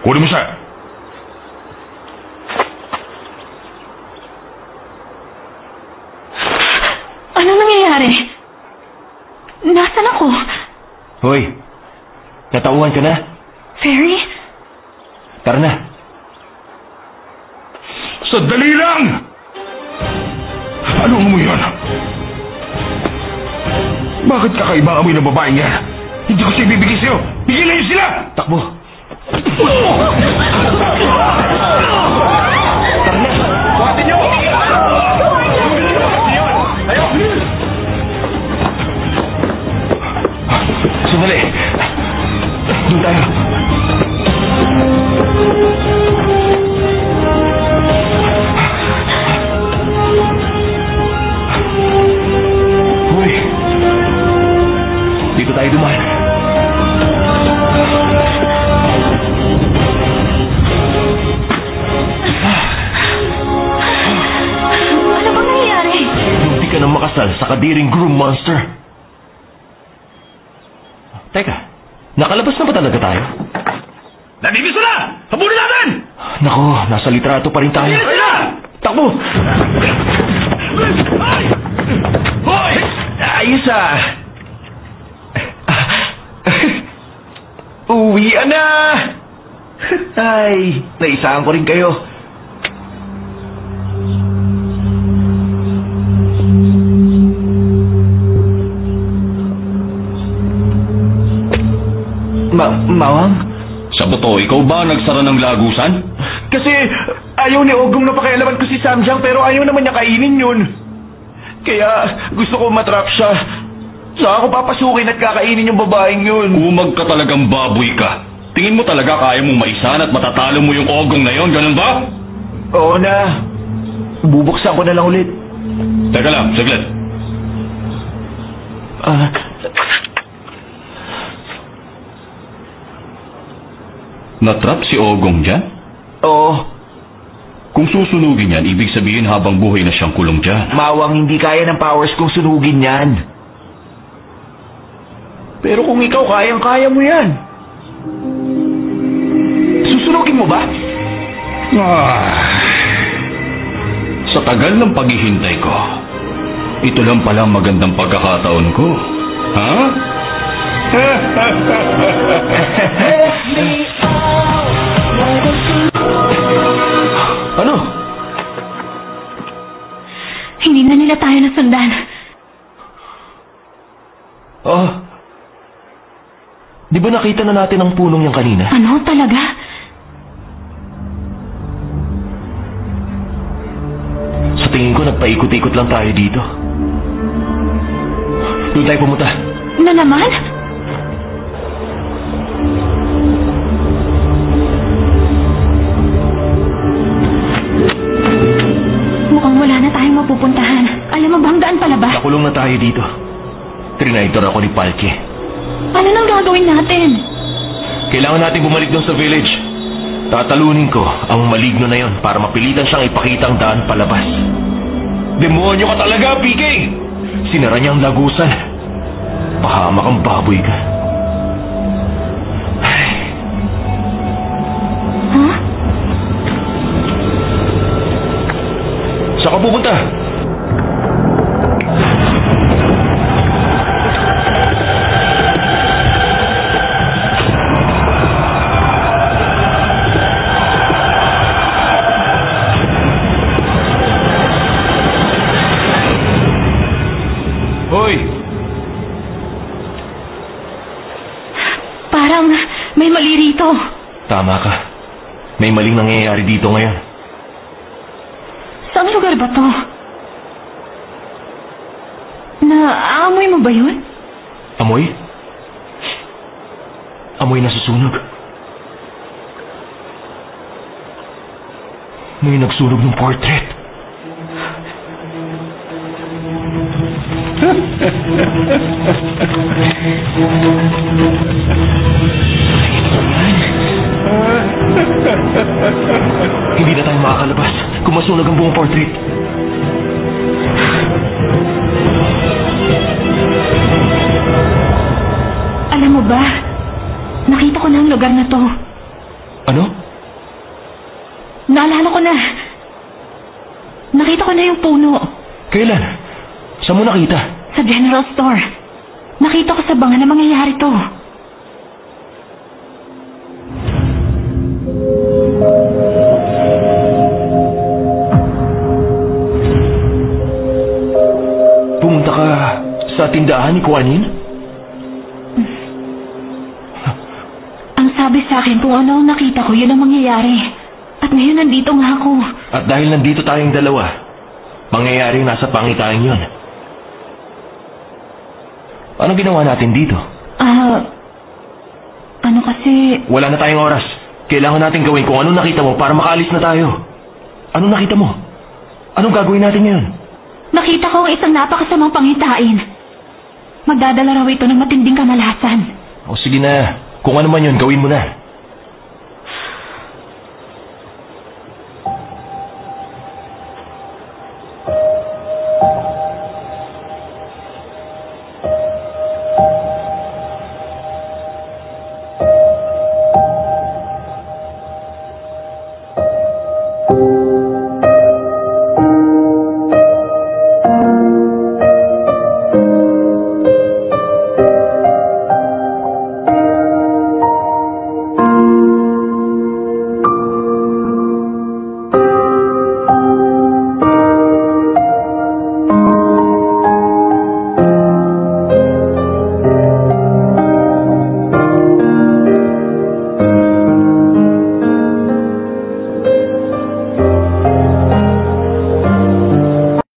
Kunin mo siya. Ano nangyayari? Nasaan ako? Hoy, natauhan ka na? Fairy? Tara na. Sandali lang! Anong amoy yan? Bakit kakaiba ang amoy ng babaeng yan? Hindi ko siya ibibigay sa'yo! Pigilan niyo sila! Takbo. Buhatin niyo! Sandali. Doon tayo. Hoy. Dito tayo dumaan. Ano bang nangyayari? Hindi ka na makasal sa kadiring groom monster. Teka, nakalabas na ba talaga tayo? Nandito na! Habulin natin! Nako, nasa litrato pa rin tayo. Takbo! Hoy! Ayos ah! Uwian na! Ay, naisahan ko rin kayo. Mawang? Sa buto, ikaw ba nagsara ng lagusan? Kasi ayaw ni Ogong na pakialaman ko si Samjang pero ayaw naman niya kainin yun. Kaya gusto ko matrap siya. Saka ako papasukin at kakainin yung babaeng yun. Umag ka talagang baboy ka. Tingin mo talaga kaya mong maisan at matatalo mo yung Ogong na yon, ganun ba? Oo na. Bubuksan ko na lang ulit. Teka lang, saglit. Natrap si Ogong dyan? Oo. Kung susunugin yan, ibig sabihin habang buhay na siyang kulong dyan. Mawang hindi kaya ng powers kung sunugin yan. Pero kung ikaw kayang-kaya mo yan. Susunugin mo ba? Sa tagal ng paghihintay ko, ito lang pala ang magandang pagkakataon ko. Ha? Ano? Hindi na nila tayo nasundan. Oh. Di ba nakita na natin ang punong yan kanina? Ano talaga? Sa tingin ko, nagpaikot-ikot lang tayo dito. Doon tayo pumunta. Na naman? Mukhang wala na tayong mapupuntahan. Alam mo ba, hanggaan palabas? Nakulong na tayo dito. Trinaitor ako ni Palki. Ano nang gagawin natin? Kailangan natin bumalik doon sa village. Tatalunin ko ang maligno na yon para mapilitan siyang ipakita ang daan palabas. Demonyo ka talaga, PK! Sinara niya ang lagusan. Pahamak ang baboy ka. Huh? Saan ka pupunta? Hoy! Parang may mali rito. Tama ka. May maling nangyayari dito ngayon. Saan lugar ba to? Naamoy mo ba yun? Amoy? Amoy na susunog. May nagsunog ng portrait. Hindi na tayo makakalabas kung masunog ang buong portrait. Alam mo ba, nakita ko na ang lugar na to. Ano? Naalala ko na. Nakita ko na yung puno. Kailan? Saan mo nakita? Sa general store. Nakita ko sa banga na mangyayari to. Pumunta ka sa tindahan ni Kuanin? Ang sabi sa akin kung ano ang nakita ko, yun ang mangyayari. At ngayon nandito nga ako. At dahil nandito tayong dalawa, mangyayaring nasa pangitain yun. Anong ginawa natin dito? Ano kasi... Wala na tayong oras. Kailangan natin gawin kung anong nakita mo para makaalis na tayo. Anong nakita mo? Anong gagawin natin ngayon? Nakita ko ang isang napakasamang pangitain. Magdadala raw ito ng matinding kamalasan. O sige na, kung ano man yun, gawin mo na.